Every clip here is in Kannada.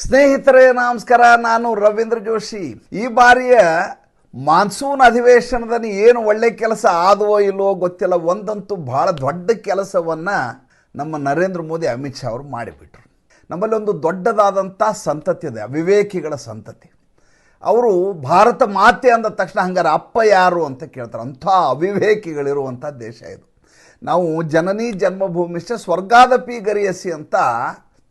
ಸ್ನೇಹಿತರೆ ನಮಸ್ಕಾರ, ನಾನು ರವೀಂದ್ರ ಜೋಶಿ. ಈ ಬಾರಿಯ ಮಾನ್ಸೂನ್ ಅಧಿವೇಶನದಲ್ಲಿ ಏನು ಒಳ್ಳೆ ಕೆಲಸ ಆದವೋ ಇಲ್ಲವೋ ಗೊತ್ತಿಲ್ಲ, ಒಂದಂತೂ ಬಹಳ ದೊಡ್ಡ ಕೆಲಸವನ್ನು ನಮ್ಮ ನರೇಂದ್ರ ಮೋದಿ ಅಮಿತ್ ಶಾ ಅವರು ಮಾಡಿಬಿಟ್ರು. ನಮ್ಮಲ್ಲಿ ಒಂದು ದೊಡ್ಡದಾದಂಥ ಸಂತತಿ ಇದೆ, ಅವಿವೇಕಿಗಳ ಸಂತತಿ. ಅವರು ಭಾರತ ಮಾತೆ ಅಂದ ತಕ್ಷಣ ಹಂಗಾರೆ ಅಪ್ಪ ಯಾರು ಅಂತ ಕೇಳ್ತಾರೆ. ಅಂಥ ಅವಿವೇಕಿಗಳಿರುವಂಥ ದೇಶ ಇದು. ನಾವು ಜನನಿ ಜನ್ಮಭೂಮಿಶ್ಚ ಸ್ವರ್ಗಾದಪಿ ಗರಿಯಸಿ ಅಂತ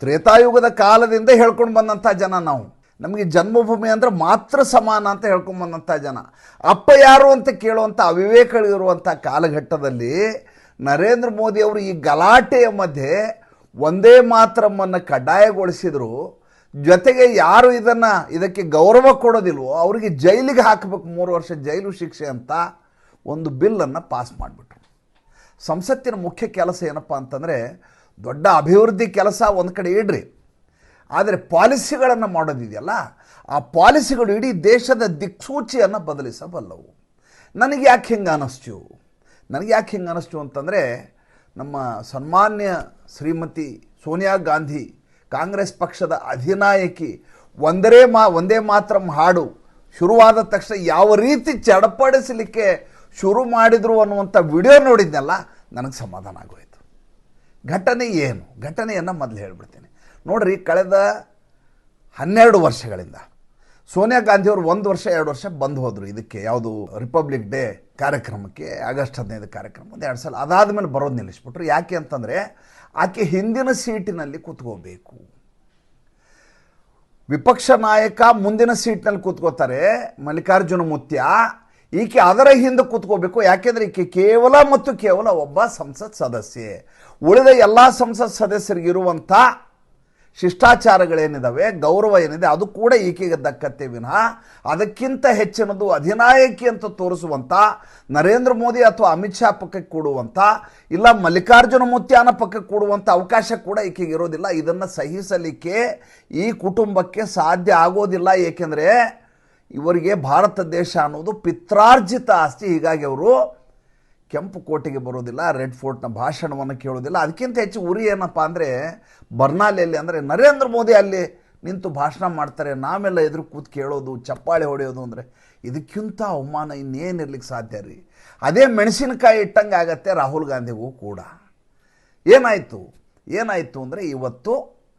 ತ್ರೇತಾಯುಗದ ಕಾಲದಿಂದ ಹೇಳ್ಕೊಂಡು ಬಂದಂಥ ಜನ ನಾವು. ನಮಗೆ ಜನ್ಮಭೂಮಿ ಅಂದರೆ ಮಾತ್ರ ಸಮಾನ ಅಂತ ಹೇಳ್ಕೊಂಡು ಬಂದಂಥ ಜನ. ಅಪ್ಪ ಯಾರು ಅಂತ ಕೇಳುವಂಥ ಅವಿವೇಕಗಳಿರುವಂಥ ಕಾಲಘಟ್ಟದಲ್ಲಿ ನರೇಂದ್ರ ಮೋದಿ ಅವರು ಈ ಗಲಾಟೆಯ ಮಧ್ಯೆ ಒಂದೇ ಮಾತರಮ್ಮನ್ನು ಕಡ್ಡಾಯಗೊಳಿಸಿದರು. ಜೊತೆಗೆ ಯಾರು ಇದಕ್ಕೆ ಗೌರವ ಕೊಡೋದಿಲ್ವೋ ಅವರಿಗೆ ಜೈಲಿಗೆ ಹಾಕಬೇಕು, 3 ವರ್ಷ ಜೈಲು ಶಿಕ್ಷೆ ಅಂತ ಒಂದು ಬಿಲ್ಲನ್ನು ಪಾಸ್ ಮಾಡಿಬಿಟ್ರು. ಸಂಸತ್ತಿನ ಮುಖ್ಯ ಕೆಲಸ ಏನಪ್ಪ ಅಂತಂದರೆ, ದೊಡ್ಡ ಅಭಿವೃದ್ಧಿ ಕೆಲಸ ಒಂದು ಕಡೆ ಇಡ್ರಿ, ಆದರೆ ಪಾಲಿಸಿಗಳನ್ನು ಮಾಡೋದಿದೆಯಲ್ಲ, ಆ ಪಾಲಿಸಿಗಳು ಇಡೀ ದೇಶದ ದಿಕ್ಸೂಚಿಯನ್ನು ಬದಲಿಸಬಲ್ಲವು. ನನಗೆ ಯಾಕೆ ಹಿಂಗೆ ಅನ್ನಿಸ್ತು ಅಂತಂದರೆ, ನಮ್ಮ ಸನ್ಮಾನ್ಯ ಶ್ರೀಮತಿ ಸೋನಿಯಾ ಗಾಂಧಿ ಕಾಂಗ್ರೆಸ್ ಪಕ್ಷದ ಅಧಿನಾಯಕಿ ಒಂದೇ ಮಾತ್ರ ಹಾಡು ಶುರುವಾದ ತಕ್ಷಣ ಯಾವ ರೀತಿ ಚಡಪಡಿಸಲಿಕ್ಕೆ ಶುರು ಮಾಡಿದರು ಅನ್ನುವಂಥ ವಿಡಿಯೋ ನೋಡಿದ್ನಲ್ಲ, ನನಗೆ ಸಮಾಧಾನ ಆಗೋಯ್ತು. ಘಟನೆ ಏನು? ಘಟನೆಯನ್ನು ಮೊದಲು ಹೇಳ್ಬಿಡ್ತೀನಿ ನೋಡ್ರಿ. ಕಳೆದ 12 ವರ್ಷಗಳಿಂದ ಸೋನಿಯಾ ಗಾಂಧಿಯವರು 1 ವರ್ಷ 2 ವರ್ಷ ಬಂದು ಹೋದರು ಇದಕ್ಕೆ, ಯಾವುದು ರಿಪಬ್ಲಿಕ್ ಡೇ ಕಾರ್ಯಕ್ರಮಕ್ಕೆ, ಆಗಸ್ಟ್ 15 ಕಾರ್ಯಕ್ರಮ 2 ಸಲ. ಅದಾದಮೇಲೆ ಬರೋದು ನಿಲ್ಲಿಸ್ಬಿಟ್ರು. ಯಾಕೆ ಅಂತಂದರೆ, ಆಕೆ ಹಿಂದಿನ ಸೀಟಿನಲ್ಲಿ ಕೂತ್ಕೋಬೇಕು. ವಿಪಕ್ಷ ನಾಯಕ ಮುಂದಿನ ಸೀಟ್ನಲ್ಲಿ ಕೂತ್ಕೋತಾರೆ ಮಲ್ಲಿಕಾರ್ಜುನ ಮುತ್ಯ, ಈಕೆ ಅದರ ಹಿಂದೆ ಕೂತ್ಕೋಬೇಕು. ಯಾಕೆಂದರೆ ಈಕೆ ಕೇವಲ ಒಬ್ಬ ಸಂಸತ್ ಸದಸ್ಯೆ. ಉಳಿದ ಎಲ್ಲ ಸಂಸತ್ ಸದಸ್ಯರಿಗಿರುವಂಥ ಶಿಷ್ಟಾಚಾರಗಳೇನಿದ್ದಾವೆ, ಗೌರವ ಏನಿದೆ, ಅದು ಕೂಡ ಈಕೆಗೆ ದಕ್ಕತ್ತೆ ವಿನಃ ಅದಕ್ಕಿಂತ ಹೆಚ್ಚಿನದು ಅಧಿನಾಯಕಿ ಅಂತ ತೋರಿಸುವಂಥ ನರೇಂದ್ರ ಮೋದಿ ಅಥವಾ ಅಮಿತ್ ಶಾ ಪಕ್ಕಕ್ಕೆ ಕೂಡುವಂಥ, ಇಲ್ಲ ಮಲ್ಲಿಕಾರ್ಜುನ ಮುತ್ಯಾನ ಪಕ್ಕಕ್ಕೆ ಕೂಡುವಂಥ ಅವಕಾಶ ಕೂಡ ಈಕೆಗೆ ಇರೋದಿಲ್ಲ. ಇದನ್ನು ಸಹಿಸಲಿಕ್ಕೆ ಈ ಕುಟುಂಬಕ್ಕೆ ಸಾಧ್ಯ ಆಗೋದಿಲ್ಲ. ಏಕೆಂದರೆ ಇವರಿಗೆ ಭಾರತ ದೇಶ ಅನ್ನೋದು ಪಿತ್ರಾರ್ಜಿತ ಆಸ್ತಿ. ಹೀಗಾಗಿ ಅವರು ಕೆಂಪು ಕೋಟೆಗೆ ಬರೋದಿಲ್ಲ, ರೆಡ್ ಫೋರ್ಟ್ನ ಭಾಷಣವನ್ನು ಕೇಳೋದಿಲ್ಲ. ಅದಕ್ಕಿಂತ ಹೆಚ್ಚು ಉರಿ ಏನಪ್ಪ ಅಂದರೆ, ಬರ್ನಾಲೆಯಲ್ಲಿ ಅಂದರೆ ನರೇಂದ್ರ ಮೋದಿ ಅಲ್ಲಿ ನಿಂತು ಭಾಷಣ ಮಾಡ್ತಾರೆ, ನಾವೆಲ್ಲ ಎದುರು ಕೂತು ಕೇಳೋದು, ಚಪ್ಪಾಳೆ ಹೊಡೆಯೋದು ಅಂದರೆ ಇದಕ್ಕಿಂತ ಅವಮಾನ ಇನ್ನೇನಿರ್ಲಿಕ್ಕೆ ಸಾಧ್ಯ ರೀ. ಅದೇ ಮೆಣಸಿನಕಾಯಿ ಇಟ್ಟಂಗೆ ಆಗತ್ತೆ ರಾಹುಲ್ ಗಾಂಧಿಗೂ ಕೂಡ. ಏನಾಯಿತು ಅಂದರೆ, ಇವತ್ತು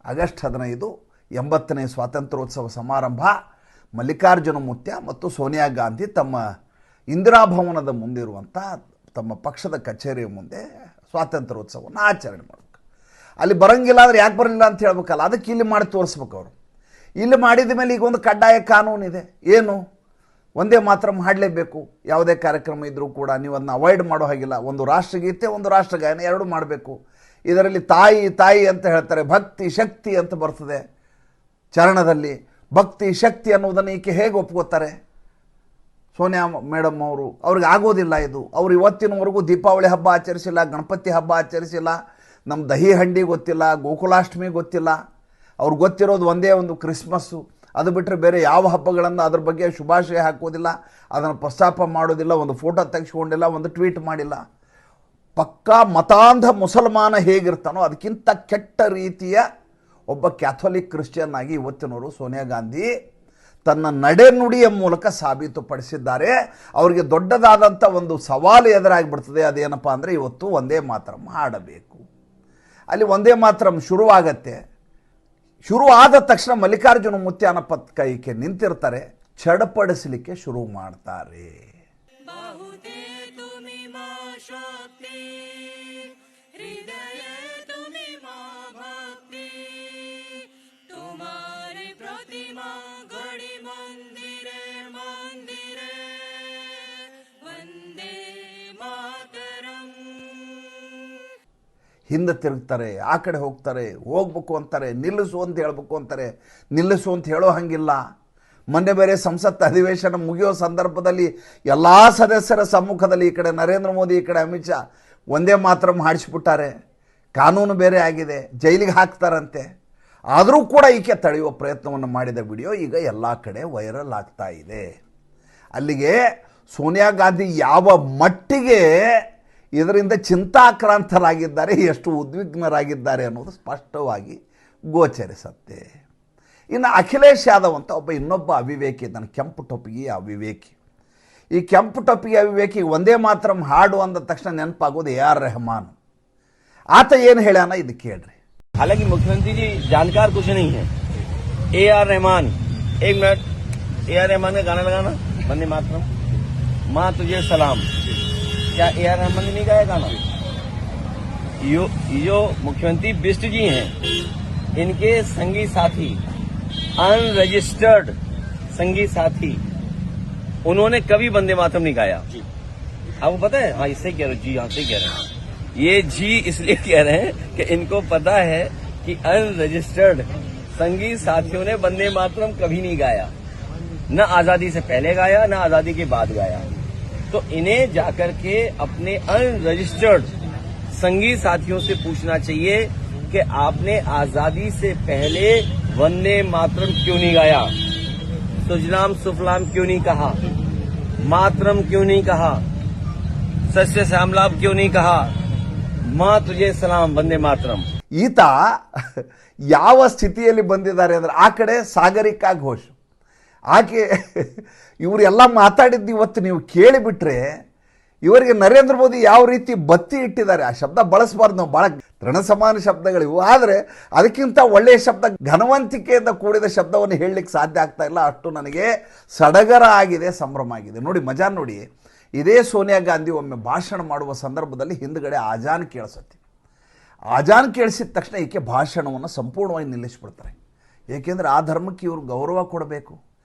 ಆಗಸ್ಟ್ 15 80ನೇ ಸ್ವಾತಂತ್ರ್ಯೋತ್ಸವ ಸಮಾರಂಭ. ಮಲ್ಲಿಕಾರ್ಜುನ ಮುತ್ಯ ಮತ್ತು ಸೋನಿಯಾ ಗಾಂಧಿ ತಮ್ಮ ಇಂದಿರಾ ಭವನದ ಮುಂದಿರುವಂಥ ತಮ್ಮ ಪಕ್ಷದ ಕಚೇರಿಯ ಮುಂದೆ ಸ್ವಾತಂತ್ರ್ಯೋತ್ಸವವನ್ನು ಆಚರಣೆ ಮಾಡಬೇಕು. ಅಲ್ಲಿ ಬರೋಂಗಿಲ್ಲ ಅಂದರೆ ಯಾಕೆ ಬರಲಿಲ್ಲ ಅಂತ ಹೇಳ್ಬೇಕಲ್ಲ, ಅದಕ್ಕೆ ಇಲ್ಲಿ ಮಾಡಿ ತೋರಿಸ್ಬೇಕು ಅವರು. ಇಲ್ಲಿ ಮಾಡಿದ ಮೇಲೆ ಈಗ ಒಂದು ಕಡ್ಡಾಯ ಕಾನೂನಿದೆ. ಏನು? ಒಂದೇ ಮಾತ್ರ ಮಾಡಲೇಬೇಕು. ಯಾವುದೇ ಕಾರ್ಯಕ್ರಮ ಇದ್ದರೂ ಕೂಡ ನೀವು ಅದನ್ನ ಅವಾಯ್ಡ್ ಮಾಡೋ ಹಾಗಿಲ್ಲ. ಒಂದು ರಾಷ್ಟ್ರಗೀತೆ, ಒಂದು ರಾಷ್ಟ್ರಗಾಯನ, ಎರಡೂ ಮಾಡಬೇಕು. ಇದರಲ್ಲಿ ತಾಯಿ ಅಂತ ಹೇಳ್ತಾರೆ, ಭಕ್ತಿ ಶಕ್ತಿ ಅಂತ ಬರ್ತದೆ ಚರಣದಲ್ಲಿ. ಭಕ್ತಿ ಶಕ್ತಿ ಅನ್ನೋದನ್ನು ಈಕೆ ಹೇಗೆ ಒಪ್ಕೋತಾರೆ? ಸೋನಿಯಾ ಮೇಡಮ್ ಅವ್ರಿಗೆ ಆಗೋದಿಲ್ಲ ಇದು. ಅವರು ಇವತ್ತಿನವರೆಗೂ ದೀಪಾವಳಿ ಹಬ್ಬ ಆಚರಿಸಿಲ್ಲ, ಗಣಪತಿ ಹಬ್ಬ ಆಚರಿಸಿಲ್ಲ, ನಮ್ಮ ದಹಿ ಹಂಡಿ ಗೊತ್ತಿಲ್ಲ, ಗೋಕುಲಾಷ್ಟಮಿ ಗೊತ್ತಿಲ್ಲ. ಅವ್ರಿಗೆ ಗೊತ್ತಿರೋದು ಒಂದೇ ಒಂದು ಕ್ರಿಸ್ಮಸ್ಸು. ಅದು ಬಿಟ್ಟರೆ ಬೇರೆ ಯಾವ ಹಬ್ಬಗಳನ್ನು ಅದ್ರ ಬಗ್ಗೆ ಶುಭಾಶಯ ಹಾಕೋದಿಲ್ಲ, ಅದನ್ನು ಪ್ರಸ್ತಾಪ ಮಾಡೋದಿಲ್ಲ, ಒಂದು ಫೋಟೋ ತೆಗೆಸ್ಕೊಂಡಿಲ್ಲ, ಒಂದು ಟ್ವೀಟ್ ಮಾಡಿಲ್ಲ. ಪಕ್ಕಾ ಮತಾಂಧ ಮುಸಲ್ಮಾನ ಹೇಗಿರ್ತಾನೋ ಅದಕ್ಕಿಂತ ಕೆಟ್ಟ ರೀತಿಯ ಒಬ್ಬ ಕ್ಯಾಥೋಲಿಕ್ ಕ್ರಿಶ್ಚಿಯನ್ ಆಗಿ ಇವತ್ತಿನವರು ಸೋನಿಯಾ ಗಾಂಧಿ ತನ್ನ ನಡೆನುಡಿಯ ಮೂಲಕ ಸಾಬೀತುಪಡಿಸಿದ್ದಾರೆ. ಅವರಿಗೆ ದೊಡ್ಡದಾದಂಥ ಒಂದು ಸವಾಲು ಎದುರಾಗಿಬಿಡ್ತದೆ. ಅದೇನಪ್ಪ ಅಂದರೆ, ಇವತ್ತು ಒಂದೇ ಮಾತರಂ ಹಾಡಬೇಕು. ಅಲ್ಲಿ ಒಂದೇ ಮಾತರಂ ಶುರುವಾಗತ್ತೆ. ಶುರು ಆದ ತಕ್ಷಣ ಮಲ್ಲಿಕಾರ್ಜುನ ಮುತ್ಯಾನ ಪಕ್ಕಕ್ಕೆ ನಿಂತಿರ್ತಾರೆ, ಚಡಪಡಿಸಲಿಕ್ಕೆ ಶುರು ಮಾಡ್ತಾರೆ. ಹಿಂದೆ ತಿರುಗ್ತಾರೆ, ಆ ಕಡೆ ಹೋಗ್ತಾರೆ, ಹೋಗ್ಬೇಕು ಅಂತಾರೆ, ನಿಲ್ಲಿಸು ಅಂತ ಹೇಳಬೇಕು ಅಂತಾರೆ, ನಿಲ್ಲಿಸು ಅಂತ ಹೇಳೋ ಹಂಗಿಲ್ಲ. ಮೊನ್ನೆ ಬೇರೆ ಸಂಸತ್ ಅಧಿವೇಶನ ಮುಗಿಯೋ ಸಂದರ್ಭದಲ್ಲಿ ಎಲ್ಲ ಸದಸ್ಯರ ಸಮ್ಮುಖದಲ್ಲಿ ಈ ಕಡೆ ನರೇಂದ್ರ ಮೋದಿ, ಈ ಕಡೆ ಅಮಿತ್ ಶಾ ಒಂದೇ ಮಾತ್ರ ಮಾಡಿಸ್ಬಿಟ್ಟಾರೆ. ಕಾನೂನು ಬೇರೆ ಆಗಿದೆ, ಜೈಲಿಗೆ ಹಾಕ್ತಾರಂತೆ. ಆದರೂ ಕೂಡ ಈಕೆ ತಡೆಯುವ ಪ್ರಯತ್ನವನ್ನು ಮಾಡಿದ ವಿಡಿಯೋ ಈಗ ಎಲ್ಲ ಕಡೆ ವೈರಲ್ ಆಗ್ತಾ ಇದೆ. ಅಲ್ಲಿಗೆ ಸೋನಿಯಾ ಗಾಂಧಿ ಯಾವ ಮಟ್ಟಿಗೆ ಇದರಿಂದ ಚಿಂತಾಕ್ರಾಂತರಾಗಿದ್ದಾರೆ, ಎಷ್ಟು ಉದ್ವಿಗ್ನರಾಗಿದ್ದಾರೆ ಅನ್ನೋದು ಸ್ಪಷ್ಟವಾಗಿ ಗೋಚರಿಸುತ್ತೆ. ಇನ್ನು ಅಖಿಲೇಶ್ ಯಾದವ್ ಅಂತ ಒಬ್ಬ ಇನ್ನೊಬ್ಬ ಅವಿವೇಕಿ ಇದ್ದಾನೆ, ಕೆಂಪು ಟೊಪ್ಪಿಗೆ ಅವಿವೇಕಿ. ಈ ಕೆಂಪು ಟೊಪ್ಪಿಗೆ ಅವಿವೇಕಿ ಒಂದೇ ಮಾತ್ರ ಹಾಡು ಅಂದ ತಕ್ಷಣ ನೆನಪಾಗೋದು AR रहमान. ಆತ ಏನು ಹೇಳ್ಯಾನ ಇದು ಕೇಳ್ರಿ. हालांकि मुख्यमंत्री जी जानकार कुछ नहीं है. AR रहमान, एक मिनट, AR रहमान का गाना लगाना, वंदे मातरम, माँ तुझे सलाम. क्या AR रहमान ने नहीं गाया गाना? जो मुख्यमंत्री बिष्ट जी हैं, इनके संगी साथी, अनरजिस्टर्ड संगी साथी, उन्होंने कभी वंदे मातरम नहीं गाया. आपको पता है? हाँ, इससे कह रहे हो जी, यहाँ से कह रहे हैं. ये जी इसलिए कह रहे हैं कि इनको पता है कि अनरजिस्टर्ड संगी साथियों ने वंदे मातरम कभी नहीं गाया, न आजादी से पहले गाया न आजादी के बाद गाया. तो इन्हें जाकर के अपने अनरजिस्टर्ड संगी साथियों से पूछना चाहिए कि आपने आजादी से पहले वंदे मातरम क्यों नहीं गाया, सुजलाम सुफलाम क्यों नहीं कहा, मातरम क्यों नहीं कहा, सस्य श्यामलाभ क्यों नहीं कहा, माँ तुझे सलाम, वंदे मातरम. ಈತ ಯಾವ ಸ್ಥಿತಿಯಲ್ಲಿ ಬಂದಿದ್ದಾರೆ ಅಂದರೆ, ಆ ಕಡೆ ಸಾಗರಿಕಾ ಘೋಷ್, ಆಕೆ ಇವರೆಲ್ಲ ಮಾತಾಡಿದ್ದು ಇವತ್ತು ನೀವು ಕೇಳಿಬಿಟ್ರೆ ಇವರಿಗೆ ನರೇಂದ್ರ ಮೋದಿ ಯಾವ ರೀತಿ ಬತ್ತಿ ಇಟ್ಟಿದ್ದಾರೆ. ಆ ಶಬ್ದ ಬಳಸಬಾರ್ದು, ನಾವು ಭಾಳ ತೃಣಸಮಾನ ಶಬ್ದಗಳಿವು. ಆದರೆ ಅದಕ್ಕಿಂತ ಒಳ್ಳೆಯ ಶಬ್ದ, ಘನವಂತಿಕೆಯಿಂದ ಕೂಡಿದ ಶಬ್ದವನ್ನು ಹೇಳಲಿಕ್ಕೆ ಸಾಧ್ಯ ಆಗ್ತಾ ಇಲ್ಲ. ಅಷ್ಟು ನನಗೆ ಸಡಗರ ಆಗಿದೆ, ಸಂಭ್ರಮ ಆಗಿದೆ. ನೋಡಿ, ಮಜಾ ನೋಡಿ. ಇದೇ ಸೋನಿಯಾ ಗಾಂಧಿ ಒಮ್ಮೆ ಭಾಷಣ ಮಾಡುವ ಸಂದರ್ಭದಲ್ಲಿ ಹಿಂದುಗಡೆ ಆಜಾನ್ ಕೇಳಿಸುತ್ತೆ. ಆಜಾನ್ ಕೇಳಿಸಿದ ತಕ್ಷಣ ಈಕೆ ಭಾಷಣವನ್ನು ಸಂಪೂರ್ಣವಾಗಿ ನಿಲ್ಲಿಸಿಬಿಡ್ತಾರೆ. ಏಕೆಂದರೆ ಆ ಧರ್ಮಕ್ಕೆ ಇವರು ಗೌರವ ಕೊಡಬೇಕು.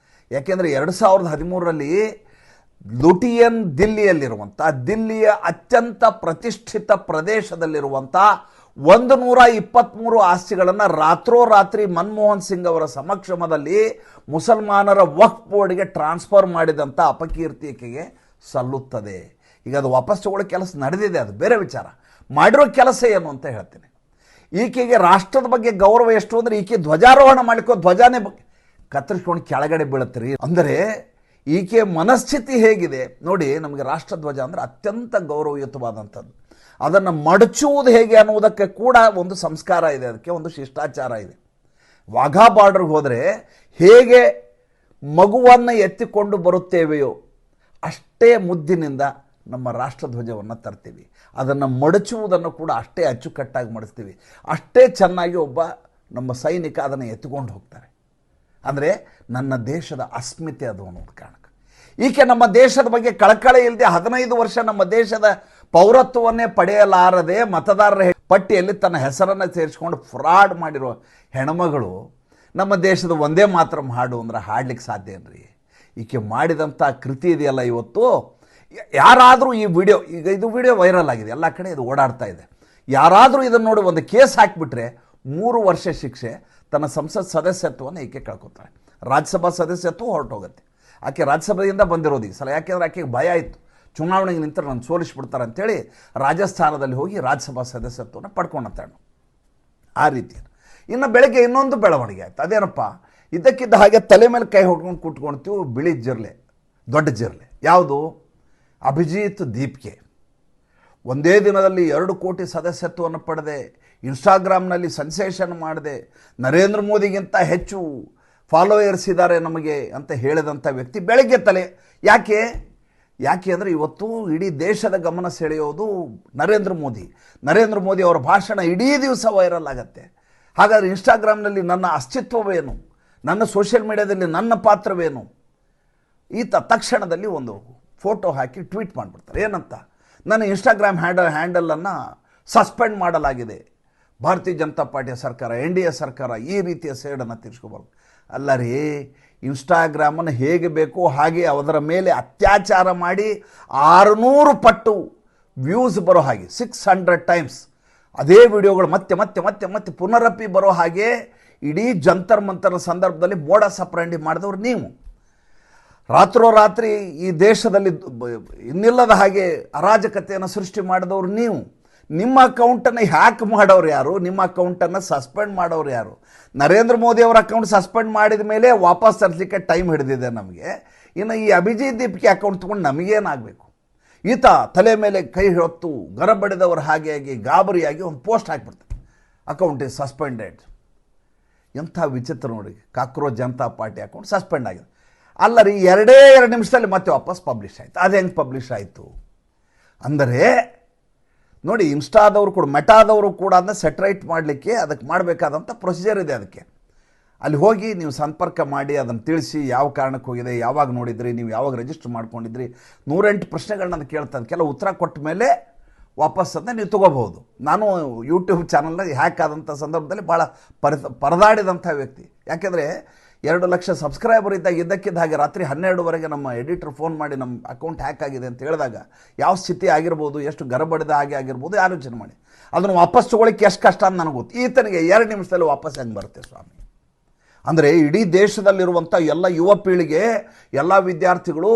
ಯಾಕೆಂದರೆ 2013ರಲ್ಲಿ ಲುಟಿಯನ್ ದಿಲ್ಲಿಯಲ್ಲಿರುವಂಥ, ದಿಲ್ಲಿಯ ಅತ್ಯಂತ ಪ್ರತಿಷ್ಠಿತ ಪ್ರದೇಶದಲ್ಲಿರುವಂಥ 123 ಆಸ್ತಿಗಳನ್ನು ರಾತ್ರೋರಾತ್ರಿ ಮನಮೋಹನ್ ಸಿಂಗ್ ಅವರ ಸಮಕ್ಷಮದಲ್ಲಿ ಮುಸಲ್ಮಾನರ ವಕ್ಫ್ ಬೋರ್ಡ್ಗೆ ಟ್ರಾನ್ಸ್ಫರ್ ಮಾಡಿದಂಥ ಅಪಕೀರ್ತಿ ಈಕೆಗೆ ಸಲ್ಲುತ್ತದೆ. ಈಗ ಅದು ವಾಪಸ್ ತಗೊಳ್ಳೋ ಕೆಲಸ ನಡೆದಿದೆ, ಅದು ಬೇರೆ ವಿಚಾರ. ಮಾಡಿರೋ ಕೆಲಸ ಏನು ಅಂತ ಹೇಳ್ತೀನಿ. ಈಕೆಗೆ ರಾಷ್ಟ್ರದ ಬಗ್ಗೆ ಗೌರವ ಎಷ್ಟು ಅಂದರೆ, ಈಕೆ ಧ್ವಜಾರೋಹಣ ಮಾಡಿಕೋ, ಧ್ವಜಾನೇ ಕತ್ತರಿಸ್ಕೊಂಡು ಕೆಳಗಡೆ ಬೀಳುತ್ತೀರಿ. ಅಂದರೆ ಈಕೆ ಮನಸ್ಥಿತಿ ಹೇಗಿದೆ ನೋಡಿ. ನಮಗೆ ರಾಷ್ಟ್ರಧ್ವಜ ಅಂದರೆ ಅತ್ಯಂತ ಗೌರವಯುತವಾದಂಥದ್ದು. ಅದನ್ನು ಮಡಚುವುದು ಹೇಗೆ ಅನ್ನುವುದಕ್ಕೆ ಕೂಡ ಒಂದು ಸಂಸ್ಕಾರ ಇದೆ, ಅದಕ್ಕೆ ಒಂದು ಶಿಷ್ಟಾಚಾರ ಇದೆ. ವಾಘಾ ಬಾರ್ಡರ್ಗೆ ಹೋದರೆ ಹೇಗೆ ಮಗುವನ್ನು ಎತ್ತಿಕೊಂಡು ಬರುತ್ತೇವೆಯೋ ಅಷ್ಟೇ ಮುದ್ದಿನಿಂದ ನಮ್ಮ ರಾಷ್ಟ್ರಧ್ವಜವನ್ನು ತರ್ತೀವಿ. ಅದನ್ನು ಮಡಚುವುದನ್ನು ಕೂಡ ಅಷ್ಟೇ ಅಚ್ಚುಕಟ್ಟಾಗಿ ಮಡಿಸ್ತೀವಿ. ಅಷ್ಟೇ ಚೆನ್ನಾಗಿ ಒಬ್ಬ ನಮ್ಮ ಸೈನಿಕ ಅದನ್ನು ಎತ್ತಿಕೊಂಡು ಹೋಗ್ತಾರೆ. ಅಂದರೆ ನನ್ನ ದೇಶದ ಅಸ್ಮಿತೆ ಅದು ಅನ್ನೋದು ಕಾರಣಕ್ಕೆ ಈಕೆ ನಮ್ಮ ದೇಶದ ಬಗ್ಗೆ ಕಳಕಳಿ ಇಲ್ಲದೆ 15 ವರ್ಷ ನಮ್ಮ ದೇಶದ ಪೌರತ್ವವನ್ನೇ ಪಡೆಯಲಾರದೆ ಮತದಾರರ ಪಟ್ಟಿಯಲ್ಲಿ ತನ್ನ ಹೆಸರನ್ನು ಸೇರಿಸ್ಕೊಂಡು ಫ್ರಾಡ್ ಮಾಡಿರೋ ಹೆಣ್ಮಗಳು ನಮ್ಮ ದೇಶದ ಒಂದೇ ಮಾತ್ರ ಹಾಡು ಅಂದ್ರೆ ಹಾಡ್ಲಿಕ್ಕೆ ಸಾಧ್ಯ ಏನ್ರಿ? ಈಕೆ ಮಾಡಿದಂಥ ಕೃತಿ ಇದೆಯಲ್ಲ, ಇವತ್ತು ಯಾರಾದರೂ ಈ ವಿಡಿಯೋ, ಈಗ ಇದು ವಿಡಿಯೋ ವೈರಲ್ ಆಗಿದೆ, ಎಲ್ಲ ಕಡೆ ಇದು ಓಡಾಡ್ತಾ ಇದೆ. ಯಾರಾದರೂ ಇದನ್ನು ನೋಡಿ ಒಂದು ಕೇಸ್ ಹಾಕಿಬಿಟ್ರೆ 3 ವರ್ಷ ಶಿಕ್ಷೆ, ತನ್ನ ಸಂಸತ್ ಸದಸ್ಯತ್ವವನ್ನು ಈಕೆ ಕಳ್ಕೊತಾಳೆ. ರಾಜ್ಯಸಭಾ ಸದಸ್ಯತ್ವ ಹೊರಟೋಗುತ್ತೆ. ಆಕೆ ರಾಜ್ಯಸಭೆಯಿಂದ ಬಂದಿರೋದು ಈ ಸಲ. ಯಾಕೆಂದರೆ ಆಕೆಗೆ ಭಯ ಇತ್ತು, ಚುನಾವಣೆಗೆ ನಿಂತರೆ ನಾನು ಸೋಲಿಸ್ಬಿಡ್ತಾರೆ ಅಂತೇಳಿ ರಾಜಸ್ಥಾನದಲ್ಲಿ ಹೋಗಿ ರಾಜ್ಯಸಭಾ ಸದಸ್ಯತ್ವವನ್ನು ಪಡ್ಕೊಂಡಂತಾಳು. ಆ ರೀತಿ. ಇನ್ನು ಬೆಳಗ್ಗೆ ಇನ್ನೊಂದು ಬೆಳವಣಿಗೆ ಆಯ್ತು. ಅದೇನಪ್ಪ, ಇದ್ದಕ್ಕಿದ್ದ ಹಾಗೆ ತಲೆ ಮೇಲೆ ಕೈ ಹೊಡ್ಕೊಂಡು ಕೂತ್ಕೊಳ್ತೀವಿ, ಬಿಳಿ ಜಿರ್ಲೆ, ದೊಡ್ಡ ಜಿರ್ಲೆ. ಯಾವುದು? ಅಭಿಜಿತ್ ದೀಪ್ಗೆ. ಒಂದೇ ದಿನದಲ್ಲಿ 2 ಕೋಟಿ ಸದಸ್ಯತ್ವವನ್ನು ಪಡೆದೆ, ಇನ್ಸ್ಟಾಗ್ರಾಮ್ನಲ್ಲಿ ಸೆನ್ಸೇಷನ್ ಮಾಡಿದೆ, ನರೇಂದ್ರ ಮೋದಿಗಿಂತ ಹೆಚ್ಚು ಫಾಲೋಯರ್ಸ್ ಇದ್ದಾರೆ ನಮಗೆ ಅಂತ ಹೇಳಿದಂಥ ವ್ಯಕ್ತಿ ಬೆಳಗ್ಗೆ ತಲೆ. ಯಾಕೆ ಅಂದರೆ ಇವತ್ತು ಇಡೀ ದೇಶದ ಗಮನ ಸೆಳೆಯೋದು ನರೇಂದ್ರ ಮೋದಿ ಅವರ ಭಾಷಣ ಇಡೀ ದಿವಸ ವೈರಲ್ ಆಗುತ್ತೆ. ಹಾಗಾದರೆ ಇನ್ಸ್ಟಾಗ್ರಾಮ್ನಲ್ಲಿ ನನ್ನ ಅಸ್ತಿತ್ವವೇನು, ನನ್ನ ಸೋಷಿಯಲ್ ಮೀಡಿಯಾದಲ್ಲಿ ನನ್ನ ಪಾತ್ರವೇನು? ಈತ ತಕ್ಷಣದಲ್ಲಿ ಒಂದು ಫೋಟೋ ಹಾಕಿ ಟ್ವೀಟ್ ಮಾಡಿಬಿಡ್ತಾರೆ. ಏನಂತ? ನನ್ನ ಇನ್ಸ್ಟಾಗ್ರಾಮ್ ಹ್ಯಾಂಡಲನ್ನು ಸಸ್ಪೆಂಡ್ ಮಾಡಲಾಗಿದೆ. ಭಾರತೀಯ ಜನತಾ ಪಾರ್ಟಿಯ ಸರ್ಕಾರ, NDA ಸರ್ಕಾರ ಈ ರೀತಿಯ ಸೇಡನ್ನು ತೀರಿಸ್ಕೋಬಾರ್ದು. ಅಲ್ಲ ರೀ, ಇನ್ಸ್ಟಾಗ್ರಾಮನ್ನು ಹೇಗೆ ಬೇಕೋ ಹಾಗೆ ಅದರ ಮೇಲೆ ಅತ್ಯಾಚಾರ ಮಾಡಿ 600 ಪಟ್ಟು ವ್ಯೂಸ್ ಬರೋ ಹಾಗೆ, 600 ಟೈಮ್ಸ್ ಅದೇ ವಿಡಿಯೋಗಳು ಮತ್ತೆ ಮತ್ತೆ ಮತ್ತೆ ಮತ್ತೆ ಪುನರಪಿ ಬರೋ ಹಾಗೆ ಇಡೀ ಜಂತರ್ ಮಂತರ ಸಂದರ್ಭದಲ್ಲಿ ಮೋಡಸ್ ಆಪರೆಂಡಿ ಮಾಡಿದವರು ನೀವು. ರಾತ್ರೋರಾತ್ರಿ ಈ ದೇಶದಲ್ಲಿ ಇನ್ನಿಲ್ಲದ ಹಾಗೆ ಅರಾಜಕತೆಯನ್ನು ಸೃಷ್ಟಿ ಮಾಡಿದವರು ನೀವು. ನಿಮ್ಮ ಅಕೌಂಟನ್ನು ಹ್ಯಾಕ್ ಮಾಡೋರು ಯಾರು? ನಿಮ್ಮ ಅಕೌಂಟನ್ನು ಸಸ್ಪೆಂಡ್ ಮಾಡೋರು ಯಾರು? ನರೇಂದ್ರ ಮೋದಿ ಅವರ ಅಕೌಂಟ್ ಸಸ್ಪೆಂಡ್ ಮಾಡಿದ ಮೇಲೆ ವಾಪಸ್ ತರಿಸಲಿಕ್ಕೆ ಟೈಮ್ ಹಿಡಿದಿದೆ ನಮಗೆ. ಇನ್ನು ಈ ಅಭಿಜಿತ್ ದೀಪ್ಗೆ ಅಕೌಂಟ್ ತೊಗೊಂಡು ನಮಗೇನಾಗಬೇಕು? ಈತ ತಲೆ ಮೇಲೆ ಕೈ ಹೊತ್ತು ಗರಬಡಿದವರು ಹಾಗೆ ಗಾಬರಿಯಾಗಿ ಒಂದು ಪೋಸ್ಟ್ ಹಾಕಿಬಿಡ್ತಾರೆ, ಅಕೌಂಟ್ ಇಸ್ ಸಸ್ಪೆಂಡೆಡ್. ಎಂಥ ವಿಚಿತ್ರ ನೋಡಿ, ಕಾಕ್ರೋಚ್ ಜನತಾ ಪಾರ್ಟಿ ಹಾಕೊಂಡು ಸಸ್ಪೆಂಡ್ ಆಗಿದೆ. ಅಲ್ಲ ರೀ, 2 ನಿಮಿಷದಲ್ಲಿ ಮತ್ತೆ ವಾಪಸ್ ಪಬ್ಲಿಷ್ ಆಯಿತು. ಅದು ಹೆಂಗೆ ಪಬ್ಲಿಷ್ ಆಯಿತು ಅಂದರೆ ನೋಡಿ, ಇನ್ಸ್ಟಾದವರು ಕೂಡ ಮೆಟಾದವರು ಕೂಡ ಅದನ್ನ ಸೆಟ್ರೈಟ್ ಮಾಡಲಿಕ್ಕೆ ಅದಕ್ಕೆ ಮಾಡಬೇಕಾದಂಥ ಪ್ರೊಸೀಜರ್ ಇದೆ. ಅದಕ್ಕೆ ಅಲ್ಲಿ ಹೋಗಿ ನೀವು ಸಂಪರ್ಕ ಮಾಡಿ ಅದನ್ನು ತಿಳಿಸಿ, ಯಾವ ಕಾರಣಕ್ಕೆ ಹೋಗಿದೆ, ಯಾವಾಗ ನೋಡಿದ್ರಿ, ನೀವು ಯಾವಾಗ ರಿಜಿಸ್ಟರ್ ಮಾಡ್ಕೊಂಡಿದ್ರಿ, 108 ಪ್ರಶ್ನೆಗಳನ್ನ ಅದು ಕೇಳ್ತಾರೆ. ಕೆಲವು ಉತ್ತರ ಕೊಟ್ಟ ಮೇಲೆ ವಾಪಸ್ ಅದನ್ನ ನೀವು ತೊಗೋಬಹುದು. ನಾನು ಯೂಟ್ಯೂಬ್ ಚಾನಲ್ನ ಹ್ಯಾಕ್ ಆದಂಥ ಸಂದರ್ಭದಲ್ಲಿ ಭಾಳ ಪರದಾಡಿದಂಥ ವ್ಯಕ್ತಿ. ಯಾಕೆಂದರೆ 2 ಲಕ್ಷ ಸಬ್ಸ್ಕ್ರೈಬರ್ ಇದ್ದಾಗ ಇದ್ದಕ್ಕಿದ್ದ ಹಾಗೆ ರಾತ್ರಿ 12ವರೆಗೆ ನಮ್ಮ ಎಡಿಟರ್ ಫೋನ್ ಮಾಡಿ ನಮ್ಮ ಅಕೌಂಟ್ ಹ್ಯಾಕ್ ಆಗಿದೆ ಅಂತ ಹೇಳಿದಾಗ ಯಾವ ಸ್ಥಿತಿ ಆಗಿರ್ಬೋದು, ಎಷ್ಟು ಗರಬಡಿದ ಹಾಗೆ ಆಗಿರ್ಬೋದು ಆಲೋಚನೆ ಮಾಡಿ. ಅದನ್ನು ವಾಪಸ್ ತೊಗೊಳಿಕ್ಕೆ ಎಷ್ಟು ಕಷ್ಟ ಅಂತ ನನಗೆ ಗೊತ್ತು. ಈತನಿಗೆ 2 ನಿಮಿಷದಲ್ಲಿ ವಾಪಸ್ ಹೆಂಗೆ ಬರುತ್ತೆ ಸ್ವಾಮಿ? ಅಂದರೆ ಇಡೀ ದೇಶದಲ್ಲಿರುವಂಥ ಎಲ್ಲ ಯುವ ಪೀಳಿಗೆ, ಎಲ್ಲ ವಿದ್ಯಾರ್ಥಿಗಳು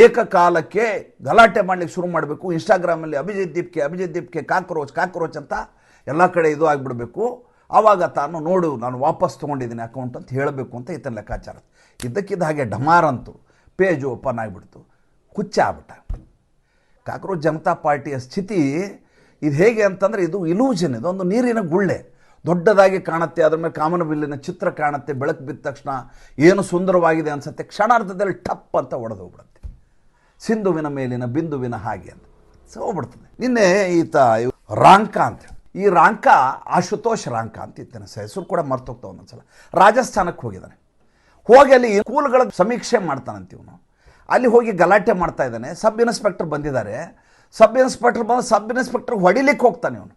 ಏಕಕಾಲಕ್ಕೆ ಗಲಾಟೆ ಮಾಡಲಿಕ್ಕೆ ಶುರು ಮಾಡಬೇಕು. ಇನ್ಸ್ಟಾಗ್ರಾಮಲ್ಲಿ ಅಭಿಜಿತ್ ದೀಪ್ಗೆ ಕಾಕ್ರೋಚ್ ಅಂತ ಎಲ್ಲ ಕಡೆ ಇದು ಆಗಿಬಿಡಬೇಕು. ಆವಾಗ ತಾನು ನೋಡು ನಾನು ವಾಪಸ್ ತೊಗೊಂಡಿದ್ದೀನಿ ಅಕೌಂಟ್ ಅಂತ ಹೇಳಬೇಕು ಅಂತ ಈತನ ಲೆಕ್ಕಾಚಾರ. ಇದ್ದಕ್ಕಿದ್ದ ಹಾಗೆ ಡಮಾರಂತು ಪೇಜ್ ಓಪನ್ ಆಗಿಬಿಡ್ತು, ಹುಚ್ಚ ಆಗ್ಬಿಟ್ಟ. ಕಾಕ್ರೋಚ್ ಜನತಾ ಪಾರ್ಟಿಯ ಸ್ಥಿತಿ ಇದು ಹೇಗೆ ಅಂತಂದರೆ, ಇದು ಇಲ್ಯೂಷನ್, ಇದೊಂದು ನೀರಿನ ಗುಳ್ಳೆ. ದೊಡ್ಡದಾಗಿ ಕಾಣುತ್ತೆ, ಅದರ ಮೇಲೆ ಕಾಮನಬಿಲ್ಲಿನ ಚಿತ್ರ ಕಾಣುತ್ತೆ, ಬೆಳಕು ಬಿದ್ದ ತಕ್ಷಣ ಏನು ಸುಂದರವಾಗಿದೆ ಅನಿಸುತ್ತೆ, ಕ್ಷಣಾರ್ಧದಲ್ಲಿ ಟಪ್ ಅಂತ ಒಡೆದೋಗ್ಬಿಡುತ್ತೆ. ಸಿಂಧುವಿನ ಮೇಲಿನ ಬಿಂದುವಿನ ಹಾಗೆ ಅಂತ ಹೋಗ್ಬಿಡ್ತದೆ. ನಿನ್ನೆ ಈತ ರಾಂಕ ಅಂತ, ಈ ರಾಂಕ ಆಶುತೋಷ್ ರಾಂಕ ಅಂತ ಇದ್ದಾನೆ, ಹೆಸರು ಕೂಡ ಮರ್ತೋಗ್ತಾ ಒಂದೊಂದ್ಸಲ. ರಾಜಸ್ಥಾನಕ್ಕೆ ಹೋಗಿದ್ದಾನೆ. ಹೋಗಿ ಅಲ್ಲಿ ಸ್ಕೂಲ್ಗಳ ಸಮೀಕ್ಷೆ ಮಾಡ್ತಾನಂತೀವನು. ಅಲ್ಲಿ ಹೋಗಿ ಗಲಾಟೆ ಮಾಡ್ತಾ ಇದ್ದಾನೆ. ಸಬ್ ಇನ್ಸ್ಪೆಕ್ಟರ್ ಬಂದಿದ್ದಾರೆ. ಸಬ್ ಇನ್ಸ್ಪೆಕ್ಟರ್ ಬಂದು ಸಬ್ ಇನ್ಸ್ಪೆಕ್ಟರ್ ಹೊಡಿಲಿಕ್ಕೆ ಹೋಗ್ತಾನೆ ಇವನು.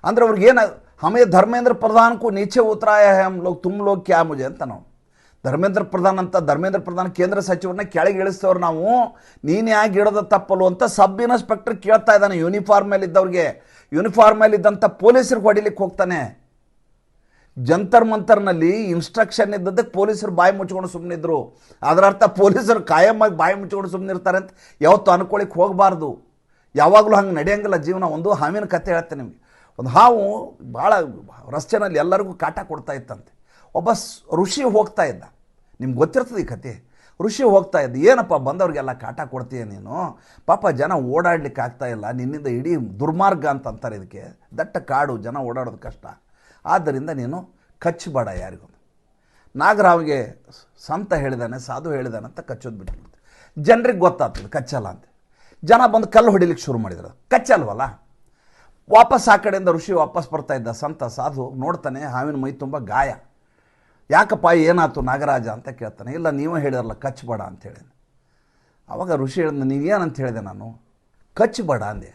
ಅಂದರೆ ಅವ್ರಿಗೇನು, ಹಮೇ ಧರ್ಮೇಂದ್ರ ಪ್ರಧಾನಕ್ಕೂ ನೀಚೆ ಉತ್ತರಾಯ ಹೈ ಹಮ್ ಲೋಗ್ ತುಮ್ ಲೋಗ್ ಕ್ಯಾ ಮುಜೆ ಅಂತ ನಾವು. ಧರ್ಮೇಂದ್ರ ಪ್ರಧಾನ್ ಕೇಂದ್ರ ಸಚಿವರನ್ನ ಕೆಳಗೆ ಇಳಿಸ್ತವ್ರು ನಾವು, ನೀನು ಯಾಕೆ ಇಡೋದು ತಪ್ಪಲು ಅಂತ ಸಬ್ ಇನ್ಸ್ಪೆಕ್ಟರ್ ಕೇಳ್ತಾ ಇದ್ದಾನೆ. ಯೂನಿಫಾರ್ಮ್ ಮೇಲೆ ಇದ್ದವ್ರಿಗೆ, ಯೂನಿಫಾರ್ಮ್ ಮೇಲೆ ಇದ್ದಂಥ ಪೊಲೀಸರಿಗೆ ಹೊಡಿಲಿಕ್ಕೆ ಹೋಗ್ತಾನೆ. ಜಂತರ್ ಮಂತರ್ನಲ್ಲಿ ಇನ್ಸ್ಟ್ರಕ್ಷನ್ ಇದ್ದದಕ್ಕೆ ಪೊಲೀಸರು ಬಾಯಿ ಮುಚ್ಕೊಂಡು ಸುಮ್ಮನಿದ್ರು. ಅದರ ಅರ್ಥ ಪೊಲೀಸರು ಕಾಯಮ್ಮಾಗಿ ಬಾಯಿ ಮುಚ್ಕೊಂಡು ಸುಮ್ಮನಿರ್ತಾರೆ ಅಂತ ಯಾವತ್ತೂ ಅನ್ಕೊಳ್ಳಿಕ್ಕೆ ಹೋಗಬಾರ್ದು. ಯಾವಾಗಲೂ ಹಂಗೆ ನಡೆಯಂಗಿಲ್ಲ ಜೀವನ. ಒಂದು ಹಾವಿನ ಕತೆ ಹೇಳ್ತೇನೆ ನಿಮಗೆ. ಒಂದು ಹಾವು ಭಾಳ ರಸ್ತೆನಲ್ಲಿ ಎಲ್ಲರಿಗೂ ಕಾಟ ಕೊಡ್ತಾ ಇತ್ತಂತೆ. ಒಬ್ಬ ಋಷಿ ಹೋಗ್ತಾ ಇದ್ದ, ನಿಮ್ಗೆ ಗೊತ್ತಿರ್ತದೆ ಈ ಕತೆ. ಋಷಿ ಹೋಗ್ತಾ ಇದ್ದ, ಏನಪ್ಪ ಬಂದವ್ರಿಗೆಲ್ಲ ಕಾಟ ಕೊಡ್ತೀಯ ನೀನು, ಪಾಪ ಜನ ಓಡಾಡ್ಲಿಕ್ಕೆ ಆಗ್ತಾ ಇಲ್ಲ, ನಿನ್ನಿಂದ ಇಡೀ ದುರ್ಮಾರ್ಗ ಅಂತ ಅಂತಾರೆ ಇದಕ್ಕೆ. ದಟ್ಟ ಕಾಡು, ಜನ ಓಡಾಡೋದು ಕಷ್ಟ, ಆದ್ದರಿಂದ ನೀನು ಕಚ್ಚಬೇಡ ಯಾರಿಗೊಂದು. ನಾಗರಾವ್ಗೆ ಸಂತ ಹೇಳಿದಾನೆ, ಸಾಧು ಹೇಳಿದಾನೆ ಅಂತ ಕಚ್ಚೋದು ಬಿಟ್ಬಿಡ್ತು. ಜನರಿಗೆ ಗೊತ್ತಾಗ್ತದೆ ಕಚ್ಚಲ್ಲ ಅಂತ. ಜನ ಬಂದು ಕಲ್ಲು ಹೊಡಿಲಿಕ್ಕೆ ಶುರು ಮಾಡಿದ್ರು, ಕಚ್ಚಲ್ವಲ್ಲ. ವಾಪಸ್ ಆ ಕಡೆಯಿಂದ ಋಷಿ ವಾಪಸ್ ಬರ್ತಾ ಇದ್ದ. ಸಂತ ಸಾಧು ನೋಡ್ತಾನೆ, ಹಾವಿನ ಮೈ ತುಂಬ ಗಾಯ. ಯಾಕಪ್ಪ ಏನಾಯ್ತು ನಾಗರಾಜ ಅಂತ ಕೇಳ್ತಾನೆ. ಇಲ್ಲ ನೀವೇ ಹೇಳಿರಲ್ಲ ಕಚ್ಚಬೇಡ ಅಂತೇಳಿ. ಆವಾಗ ಋಷಿ ಹೇಳಿದ, ನೀವೇನಂತ ಹೇಳಿದೆ ನಾನು? ಕಚ್ಚಬೇಡ ಅಂದೆ.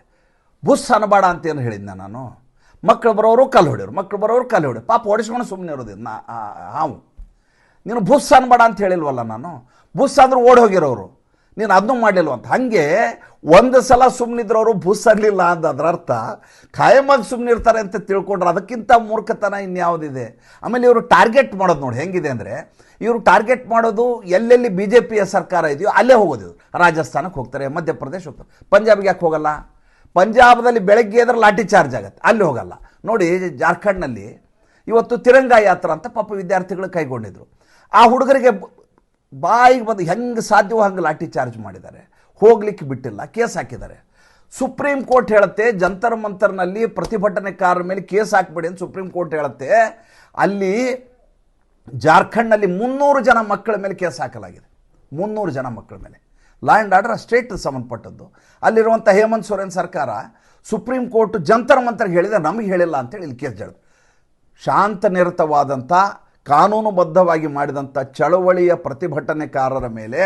ಬುಸ್ ಅನ್ನಬೇಡ ಅಂತೇನು ಹೇಳಿದ್ದೆ ನಾನು? ಮಕ್ಕಳು ಬರೋರು ಕಲ್ಲು ಹೊಡಿಯೋರು, ಪಾಪ ಹೊಡಿಸ್ಕೊಂಡು ಸುಮ್ಮನೆ ಇರೋದು ಹಾವು. ನೀನು ಬುಸ್ ಅನ್ನಬೇಡ ಅಂತ ಹೇಳಿಲ್ವಲ್ಲ ನಾನು? ಬುಸ್ ಆದರೂ ಓಡಿ ಹೋಗಿರೋರು, ನೀನು ಅದನ್ನೂ ಮಾಡಲಿಲ್ವ ಅಂತ. ಹಾಗೆ ಒಂದು ಸಲ ಸುಮ್ಮನಿದ್ರವರು ಬುಸ್ ಅನ್ನಲಿಲ್ಲ ಅಂದ, ಅದರ ಅರ್ಥ ಖಾಯಮಾಗಿ ಸುಮ್ಮನಿರ್ತಾರೆ ಅಂತ ತಿಳ್ಕೊಂಡ್ರೆ ಅದಕ್ಕಿಂತ ಮೂರ್ಖತನ ಇನ್ಯಾವುದಿದೆ. ಆಮೇಲೆ ಇವರು ಟಾರ್ಗೆಟ್ ಮಾಡೋದು ನೋಡಿ ಹೆಂಗಿದೆ ಅಂದರೆ, ಇವರು ಟಾರ್ಗೆಟ್ ಮಾಡೋದು ಎಲ್ಲೆಲ್ಲಿ BJPಯ ಸರ್ಕಾರ ಇದೆಯೋ ಅಲ್ಲೇ ಹೋಗೋದು. ರಾಜಸ್ಥಾನಕ್ಕೆ ಹೋಗ್ತಾರೆ, ಮಧ್ಯಪ್ರದೇಶ ಹೋಗ್ತಾರೆ, ಪಂಜಾಬ್ಗೆ ಯಾಕೆ ಹೋಗಲ್ಲ? ಪಂಜಾಬದಲ್ಲಿ ಬೆಳಗ್ಗೆ ಎದ್ರೆ ಲಾಠಿ ಚಾರ್ಜ್ ಆಗುತ್ತೆ, ಅಲ್ಲಿ ಹೋಗಲ್ಲ. ನೋಡಿ ಜಾರ್ಖಂಡ್ನಲ್ಲಿ ಇವತ್ತು ತಿರಂಗಾ ಯಾತ್ರಾ ಅಂತ ಪಾಪ ವಿದ್ಯಾರ್ಥಿಗಳು ಕೈಗೊಂಡಿದ್ರು. ಆ ಹುಡುಗರಿಗೆ ಬಾಯಿಗೆ ಬಂದು ಹೆಂಗೆ ಸಾಧ್ಯವೋ ಹಂಗೆ ಲಾಠಿ ಚಾರ್ಜ್ ಮಾಡಿದ್ದಾರೆ, ಹೋಗ್ಲಿಕ್ಕೆ ಬಿಟ್ಟಿಲ್ಲ, ಕೇಸ್ ಹಾಕಿದ್ದಾರೆ. ಸುಪ್ರೀಂ ಕೋರ್ಟ್ ಹೇಳುತ್ತೆ ಜಂತರ್ ಮಂತರ್ನಲ್ಲಿ ಪ್ರತಿಭಟನೆಕಾರರ ಮೇಲೆ ಕೇಸ್ ಹಾಕಬೇಡಿ ಅಂತ ಸುಪ್ರೀಂ ಕೋರ್ಟ್ ಹೇಳುತ್ತೆ. ಅಲ್ಲಿ ಜಾರ್ಖಂಡ್ನಲ್ಲಿ 300 ಜನ ಮಕ್ಕಳ ಮೇಲೆ ಕೇಸ್ ಹಾಕಲಾಗಿದೆ. 300 ಜನ ಮಕ್ಕಳ ಮೇಲೆ. ಲಾ ಆ್ಯಂಡ್ ಆರ್ಡರ್ ಸ್ಟೇಟ್ ಸಂಬಂಧಪಟ್ಟದ್ದು. ಅಲ್ಲಿರುವಂಥ ಹೇಮಂತ್ ಸೊರೇನ್ ಸರ್ಕಾರ ಸುಪ್ರೀಂ ಕೋರ್ಟ್ ಜಂತರ್ ಮಂತರ್ಗೆ ಹೇಳಿದೆ, ನಮಗೆ ಹೇಳಿಲ್ಲ ಅಂತೇಳಿ ಇಲ್ಲಿ ಕೇಸ್ ಹೇಳಿದ್ರು. ಶಾಂತನಿರತವಾದಂಥ ಕಾನೂನುಬದ್ಧವಾಗಿ ಮಾಡಿದಂಥ ಚಳವಳಿಯ ಪ್ರತಿಭಟನೆಕಾರರ ಮೇಲೆ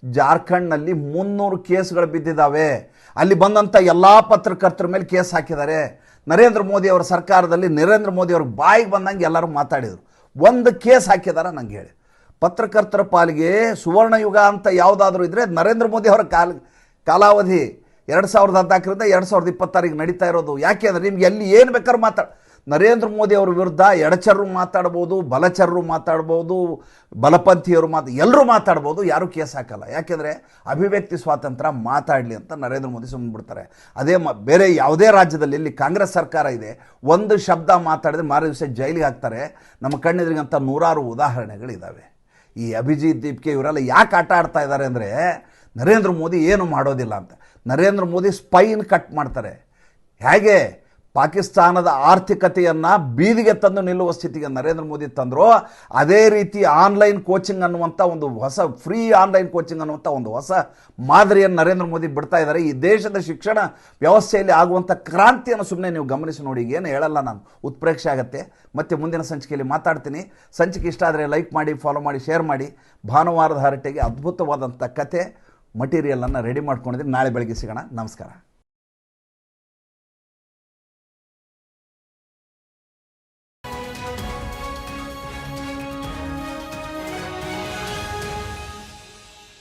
ಜಾರ್ಖಂಡ್ನಲ್ಲಿ 300 ಕೇಸ್ಗಳು ಬಿದ್ದಿದ್ದಾವೆ. ಅಲ್ಲಿ ಬಂದಂಥ ಎಲ್ಲ ಪತ್ರಕರ್ತರ ಮೇಲೆ ಕೇಸ್ ಹಾಕಿದ್ದಾರೆ. ನರೇಂದ್ರ ಮೋದಿ ಅವರ ಸರ್ಕಾರದಲ್ಲಿ ನರೇಂದ್ರ ಮೋದಿ ಅವ್ರಿಗೆ ಬಾಯಿಗೆ ಬಂದಂಗೆ ಎಲ್ಲರೂ ಮಾತಾಡಿದರು. ಒಂದು ಕೇಸ್ ಹಾಕಿದಾರ ನಂಗೆ ಹೇಳಿ. ಪತ್ರಕರ್ತರ ಪಾಲಿಗೆ ಸುವರ್ಣ ಯುಗ ಅಂತ ಯಾವುದಾದ್ರೂ ಇದ್ದರೆ ನರೇಂದ್ರ ಮೋದಿ ಅವರ ಕಾಲಾವಧಿ 2014ರಿಂದ 2026 ನಡೀತಾ ಇರೋದು. ಯಾಕೆ ಅಂದರೆ ನಿಮ್ಗೆ ಎಲ್ಲಿ ಏನು ಬೇಕಾದ್ರೂ ನರೇಂದ್ರ ಮೋದಿ ಅವರ ವಿರುದ್ಧ ಎಡಚರರು ಮಾತಾಡ್ಬೋದು, ಬಲಚರರು ಮಾತಾಡ್ಬೋದು, ಬಲಪಂಥೀಯರು ಎಲ್ಲರೂ ಮಾತಾಡ್ಬೋದು, ಯಾರೂ ಕೇಸ್ ಹಾಕಲ್ಲ. ಯಾಕೆಂದರೆ ಅಭಿವ್ಯಕ್ತಿ ಸ್ವಾತಂತ್ರ್ಯ, ಮಾತಾಡಲಿ ಅಂತ ನರೇಂದ್ರ ಮೋದಿ ಸುಮ್ಮನೆ ಬಿಡ್ತಾರೆ. ಅದೇ ಬೇರೆ ಯಾವುದೇ ರಾಜ್ಯದಲ್ಲಿ ಇಲ್ಲಿ ಕಾಂಗ್ರೆಸ್ ಸರ್ಕಾರ ಇದೆ, ಒಂದು ಶಬ್ದ ಮಾತಾಡಿದ್ರೆ ಮಾರು ದಿವಸ ಜೈಲಿಗೆ ಹಾಕ್ತಾರೆ. ನಮ್ಮ ಕಣ್ಣೆದುರಿಗಂಥ 100 ಉದಾಹರಣೆಗಳಿದ್ದಾವೆ. ಈ ಅಭಿಜಿತ್ ದೀಪ್ಗೆ ಇವರೆಲ್ಲ ಯಾಕೆ ಆಟ ಆಡ್ತಾ ಇದ್ದಾರೆ ಅಂದರೆ ನರೇಂದ್ರ ಮೋದಿ ಏನು ಮಾಡೋದಿಲ್ಲ ಅಂತ. ನರೇಂದ್ರ ಮೋದಿ ಸ್ಪೈನ್ ಕಟ್ ಮಾಡ್ತಾರೆ. ಹೇಗೆ ಪಾಕಿಸ್ತಾನದ ಆರ್ಥಿಕತೆಯನ್ನು ಬೀದಿಗೆ ತಂದು ನಿಲ್ಲುವ ಸ್ಥಿತಿಗೆ ನರೇಂದ್ರ ಮೋದಿ ತಂದರು. ಅದೇ ರೀತಿ ಆನ್ಲೈನ್ ಕೋಚಿಂಗ್ ಅನ್ನುವಂಥ ಒಂದು ಹೊಸ ಫ್ರೀ ಆನ್ಲೈನ್ ಕೋಚಿಂಗ್ ಅನ್ನುವಂಥ ಒಂದು ಹೊಸ ಮಾದರಿಯನ್ನು ನರೇಂದ್ರ ಮೋದಿ ಬಿಡ್ತಾ ಇದ್ದಾರೆ. ಈ ದೇಶದ ಶಿಕ್ಷಣ ವ್ಯವಸ್ಥೆಯಲ್ಲಿ ಆಗುವಂಥ ಕ್ರಾಂತಿಯನ್ನು ಸುಮ್ಮನೆ ನೀವು ಗಮನಿಸಿ ನೋಡಿ. ಏನು ಹೇಳಲ್ಲ ನಾನು, ಉತ್ಪ್ರೇಕ್ಷೆ ಆಗುತ್ತೆ. ಮತ್ತೆ ಮುಂದಿನ ಸಂಚಿಕೆಯಲ್ಲಿ ಮಾತಾಡ್ತೀನಿ. ಸಂಚಿಕೆ ಇಷ್ಟ ಆದರೆ ಲೈಕ್ ಮಾಡಿ, ಫಾಲೋ ಮಾಡಿ, ಶೇರ್ ಮಾಡಿ. ಭಾನುವಾರದ ಹರಟೆಗೆ ಅದ್ಭುತವಾದಂಥ ಕತೆ ಮಟೀರಿಯಲನ್ನು ರೆಡಿ ಮಾಡ್ಕೊಂಡಿದ್ದೀನಿ. ನಾಳೆ ಬೆಳಗ್ಗೆ ಸಿಗೋಣ. ನಮಸ್ಕಾರ.